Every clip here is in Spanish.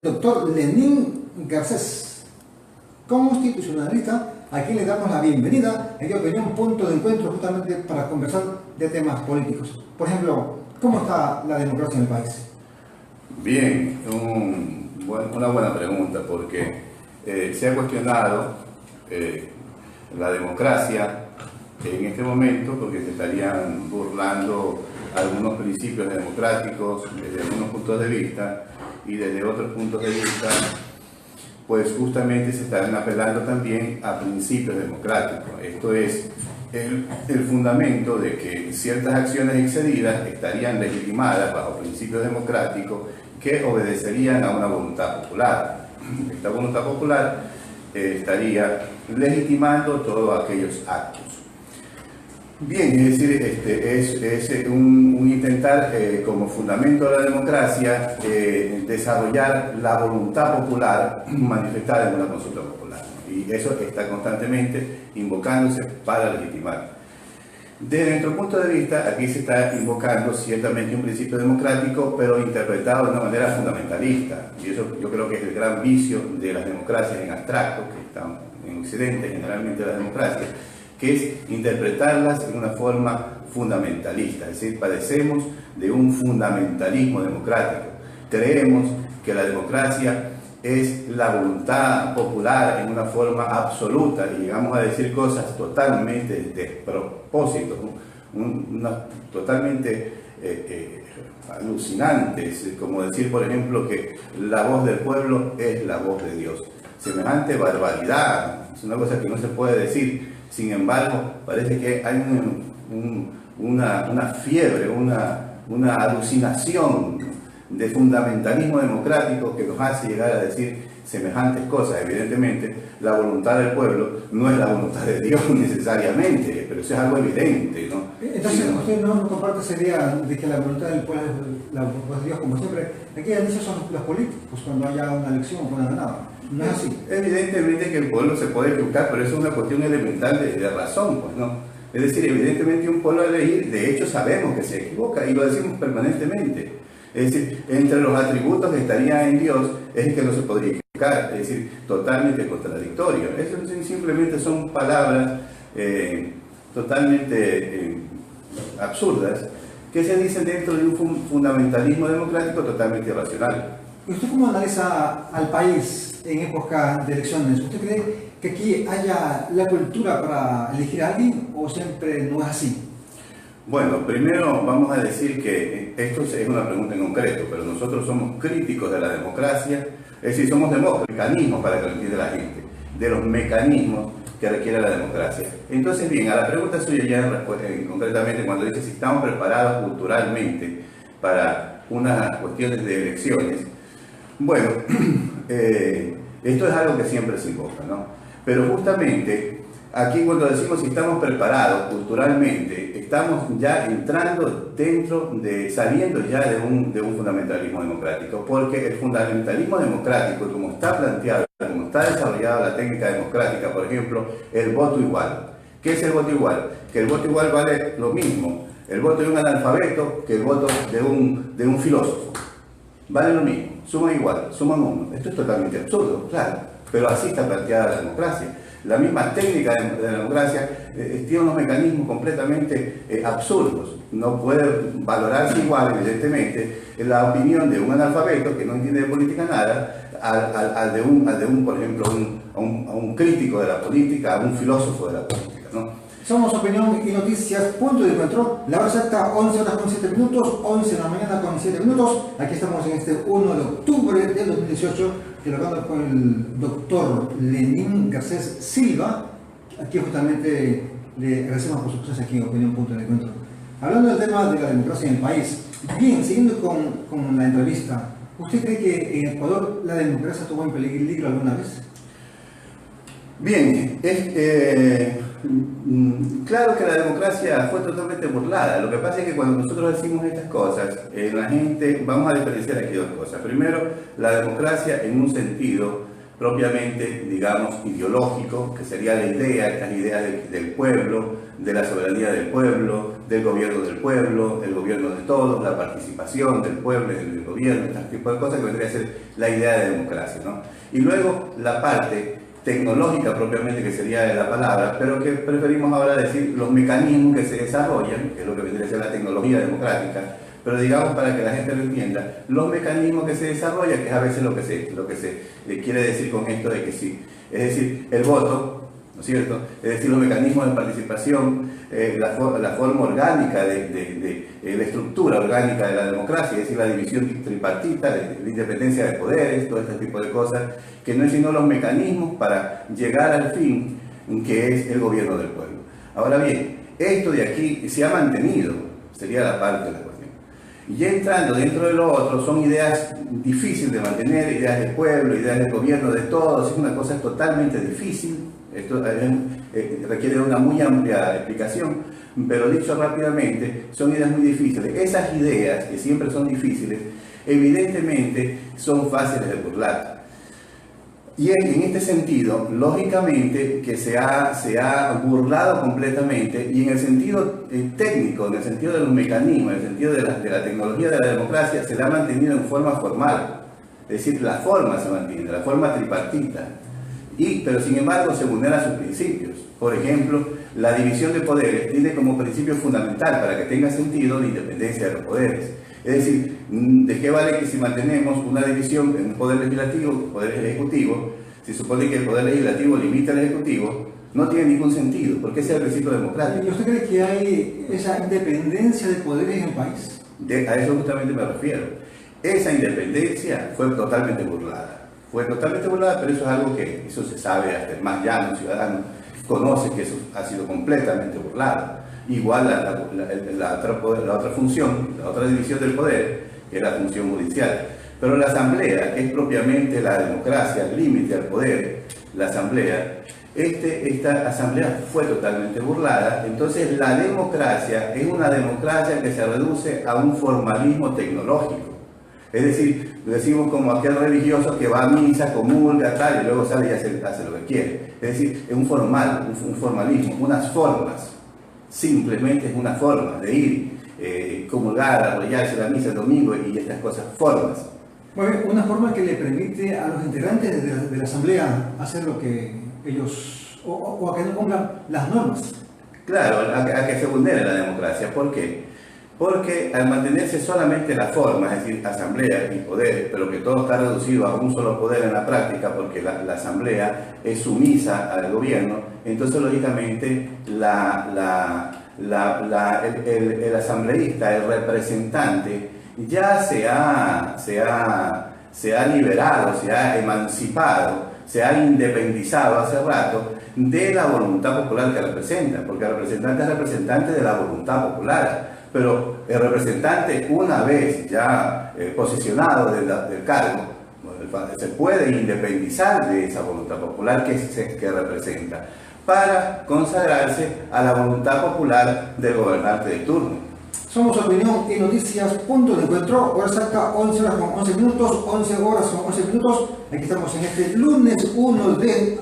Doctor Lenín Garcés, constitucionalista, a quien le damos la bienvenida en Opinión Punto de Encuentro, justamente para conversar de temas políticos. Por ejemplo, ¿cómo está la democracia en el país? Bien, una buena pregunta, porque se ha cuestionado la democracia en este momento, porque se estarían burlando algunos principios democráticos desde algunos puntos de vista, y desde otros puntos de vista, pues justamente se están apelando también a principios democráticos. Esto es el fundamento de que ciertas acciones excedidas estarían legitimadas bajo principios democráticos que obedecerían a una voluntad popular. Esta voluntad popular estaría legitimando todos aquellos actos. Bien, es decir, es un intentar como fundamento de la democracia desarrollar la voluntad popular manifestada en una consulta popular. Y eso está constantemente invocándose para legitimar. Desde nuestro punto de vista, aquí se está invocando ciertamente un principio democrático, pero interpretado de una manera fundamentalista. Y eso yo creo que es el gran vicio de las democracias en abstracto, que están en Occidente generalmente las democracias, que es interpretarlas en una forma fundamentalista, es decir, padecemos de un fundamentalismo democrático. Creemos que la democracia es la voluntad popular en una forma absoluta y llegamos a decir cosas totalmente despropósitos, totalmente alucinantes, como decir, por ejemplo, que la voz del pueblo es la voz de Dios. Semejante barbaridad, es una cosa que no se puede decir. Sin embargo, parece que hay una fiebre, una alucinación de fundamentalismo democrático que nos hace llegar a decir semejantes cosas. Evidentemente, la voluntad del pueblo no es la voluntad de Dios necesariamente, pero eso es algo evidente, ¿no? Entonces, usted no comparte esa idea de que la voluntad del pueblo es la voluntad de Dios, como siempre. Aquí esos son los políticos cuando haya una elección o cuando haya ganado. No es así. Evidentemente que el pueblo se puede equivocar, pero eso es una cuestión elemental de razón, pues, ¿no? Es decir, evidentemente un pueblo a elegir, de hecho sabemos que se equivoca y lo decimos permanentemente. Es decir, entre los atributos que estaría en Dios es que no se podría equivocar, es decir, totalmente contradictorio. Eso simplemente son palabras totalmente absurdas que se dicen dentro de un fundamentalismo democrático totalmente irracional. ¿Usted cómo analiza al país en época de elecciones? ¿Usted cree que aquí haya la cultura para elegir a alguien o siempre no es así? Bueno, primero vamos a decir que esto es una pregunta en concreto, pero nosotros somos críticos de la democracia, es decir, somos mecanismos para que lo entienda la gente, de los mecanismos que requiere la democracia. Entonces, bien, a la pregunta suya ya concretamente cuando dice si estamos preparados culturalmente para unas cuestiones de elecciones, bueno, esto es algo que siempre se invoca, ¿no? Pero justamente aquí cuando decimos si estamos preparados culturalmente, estamos ya entrando saliendo ya de un fundamentalismo democrático, porque el fundamentalismo democrático, como está planteado, como está desarrollada la técnica democrática, por ejemplo, el voto igual. ¿Qué es el voto igual? Que el voto igual vale lo mismo, el voto de un analfabeto que el voto de un filósofo. Vale lo mismo, suman igual, suman uno. Esto es totalmente absurdo, claro, pero así está planteada la democracia. La misma técnica de la democracia tiene unos mecanismos completamente absurdos. No puede valorarse igual, evidentemente, la opinión de un analfabeto que no entiende de política nada al de un, por ejemplo, a un crítico de la política, a un filósofo de la política, ¿no? Somos Opinión y Noticias, punto de encuentro. La hora exacta, 11 horas con 7 minutos, 11 de la mañana con 7 minutos. Aquí estamos en este 1 de octubre del 2018, dialogando con el doctor Lenín Garcés Silva. Aquí justamente le agradecemos por su presencia aquí en Opinión, punto de encuentro. Hablando del tema de la democracia en el país, bien, siguiendo con la entrevista, ¿usted cree que en Ecuador la democracia tuvo en peligro alguna vez? Bien, claro que la democracia fue totalmente burlada. Lo que pasa es que cuando nosotros decimos estas cosas, la gente, vamos a diferenciar aquí dos cosas. Primero, la democracia en un sentido propiamente, digamos, ideológico, que sería la idea, estas ideas del pueblo, de la soberanía del pueblo, del gobierno del pueblo, el gobierno de todos, la participación del pueblo en el gobierno, este tipo de cosas que vendría a ser la idea de democracia, ¿no? Y luego la parte tecnológica propiamente, que sería la palabra, pero que preferimos ahora decir los mecanismos que se desarrollan, que es lo que vendría a ser la tecnología democrática, pero digamos para que la gente lo entienda, los mecanismos que se desarrollan, que es a veces lo que se quiere decir con esto de que sí, es decir, el voto, ¿no es cierto? Es decir, los mecanismos de participación, la forma orgánica la estructura orgánica de la democracia, es decir, la división tripartita, la independencia de poderes, todo este tipo de cosas, que no es sino los mecanismos para llegar al fin, que es el gobierno del pueblo. Ahora bien, esto de aquí se ha mantenido, sería la parte de la cuestión. Y ya entrando dentro de lo otro, son ideas difíciles de mantener, ideas del pueblo, ideas del gobierno, de todos, es una cosa totalmente difícil. Esto requiere una muy amplia explicación, pero dicho rápidamente, son ideas muy difíciles. Esas ideas, que siempre son difíciles, evidentemente son fáciles de burlar. Y en este sentido, lógicamente, que se ha burlado completamente, y en el sentido técnico, en el sentido de los mecanismos, en el sentido de la tecnología de la democracia, se la ha mantenido en forma formal. Es decir, la forma se mantiene, la forma tripartita. Pero sin embargo se vulneran sus principios. Por ejemplo, la división de poderes tiene como principio fundamental, para que tenga sentido, la independencia de los poderes. Es decir, ¿de qué vale que si mantenemos una división en un poder legislativo, poder ejecutivo, si supone que el poder legislativo limita al ejecutivo? No tiene ningún sentido, porque ese es el principio democrático. ¿Y usted cree que hay esa independencia de poderes en el país? A eso justamente me refiero. Esa independencia fue totalmente burlada. Fue totalmente burlada, pero eso es algo que eso se sabe, hasta el más llano ciudadano conoce que eso ha sido completamente burlado. Igual la otra función, la otra división del poder, que es la función judicial. Pero la asamblea, que es propiamente la democracia, el límite al poder, la asamblea, esta asamblea fue totalmente burlada. Entonces la democracia es una democracia que se reduce a un formalismo tecnológico. Es decir, decimos como aquel religioso que va a misa, comulga, tal, y luego sale y hace lo que quiere. Es decir, es un formalismo, unas formas. Simplemente es una forma de ir, comulgar, arrollarse la misa el domingo y estas cosas, formas. Bueno, una forma que le permite a los integrantes de la asamblea hacer lo que ellos, o a que no cumplan las normas. Claro, a que se vulnere la democracia. ¿Por qué? Porque al mantenerse solamente la forma, es decir, asamblea y poder, pero que todo está reducido a un solo poder en la práctica, porque la asamblea es sumisa al gobierno, entonces lógicamente el asambleísta, el representante, ya se ha liberado, se ha emancipado, se ha independizado hace rato de la voluntad popular que representa, porque el representante es representante de la voluntad popular. Pero el representante, una vez ya posicionado del cargo, se puede independizar de esa voluntad popular que representa, para consagrarse a la voluntad popular del gobernante de turno. Somos Opinión y Noticias, punto de encuentro, hora exacta 11 horas con 11 minutos, 11 horas con 11 minutos. Aquí estamos en este lunes 1 de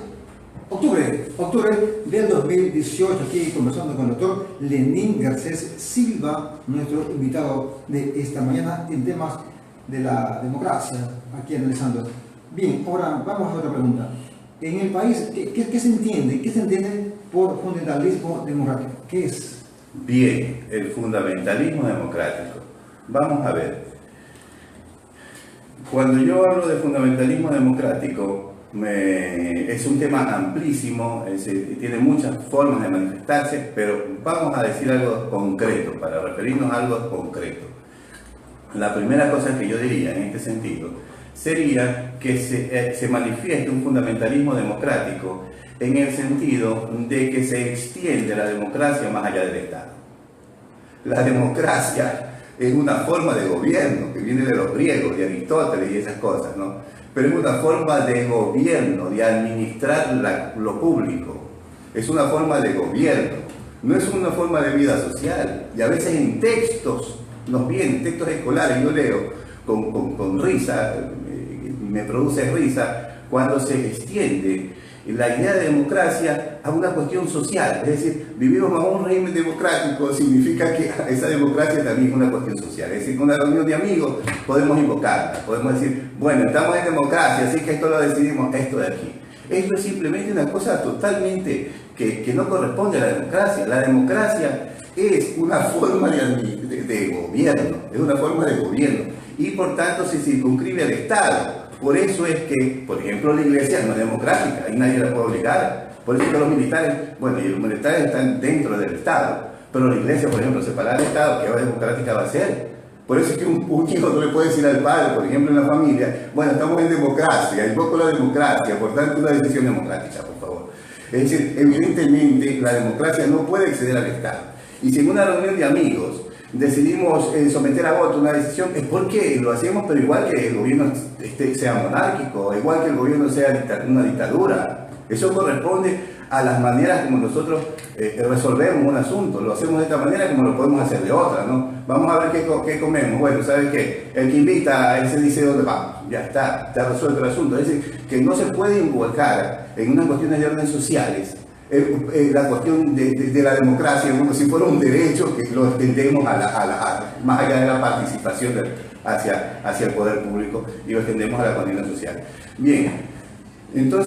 octubre del 2018, aquí conversando con el doctor Lenín Garcés Silva, nuestro invitado de esta mañana en temas de la democracia, aquí analizando. Bien, ahora vamos a otra pregunta. En el país, ¿qué se entiende? ¿Qué se entiende por fundamentalismo democrático? ¿Qué es? Bien, el fundamentalismo democrático. Vamos a ver. Cuando yo hablo de fundamentalismo democrático, es un tema amplísimo, tiene muchas formas de manifestarse, pero vamos a decir algo concreto, para referirnos a algo concreto. La primera cosa que yo diría en este sentido sería que se manifieste un fundamentalismo democrático en el sentido de que se extiende la democracia más allá del Estado. La democracia es una forma de gobierno que viene de los griegos, de Aristóteles y esas cosas, ¿no? Pero es una forma de gobierno, de administrar lo público. Es una forma de gobierno, no es una forma de vida social. Y a veces en textos, nos vienen textos escolares, yo leo con risa, me produce risa cuando se extiende la idea de democracia a una cuestión social. Es decir, vivimos bajo un régimen democrático significa que esa democracia también es una cuestión social. Es decir, con una reunión de amigos podemos invocarla, podemos decir, bueno, estamos en democracia, así que esto lo decidimos, esto de aquí. Esto es simplemente una cosa totalmente que no corresponde a la democracia. La democracia es una forma de gobierno, es una forma de gobierno y por tanto se circunscribe al Estado. Por eso es que, por ejemplo, la iglesia no es democrática y nadie la puede obligar. Por eso que los militares, bueno, y los militares están dentro del Estado, pero la iglesia, por ejemplo, separada del Estado, ¿qué democrática va a ser? Por eso es que un hijo no le puede decir al padre, por ejemplo, en la familia, bueno, estamos en democracia, invoco la democracia, por tanto una decisión democrática, por favor. Es decir, evidentemente la democracia no puede exceder al Estado. Y si en una reunión de amigos decidimos someter a voto una decisión, es porque lo hacemos, pero igual que el gobierno sea monárquico, igual que el gobierno sea una dictadura. Eso corresponde a las maneras como nosotros resolvemos un asunto. Lo hacemos de esta manera como lo podemos hacer de otra, ¿no? Vamos a ver qué comemos. Bueno, ¿sabes qué? El que invita, él se dice dónde vamos. Ya está resuelto el asunto. Es decir, que no se puede involucrar en unas cuestiones de orden sociales la cuestión de la democracia como si fuera un derecho que lo extendemos más allá de la participación hacia el poder público y lo extendemos a la condición social. Bien, entonces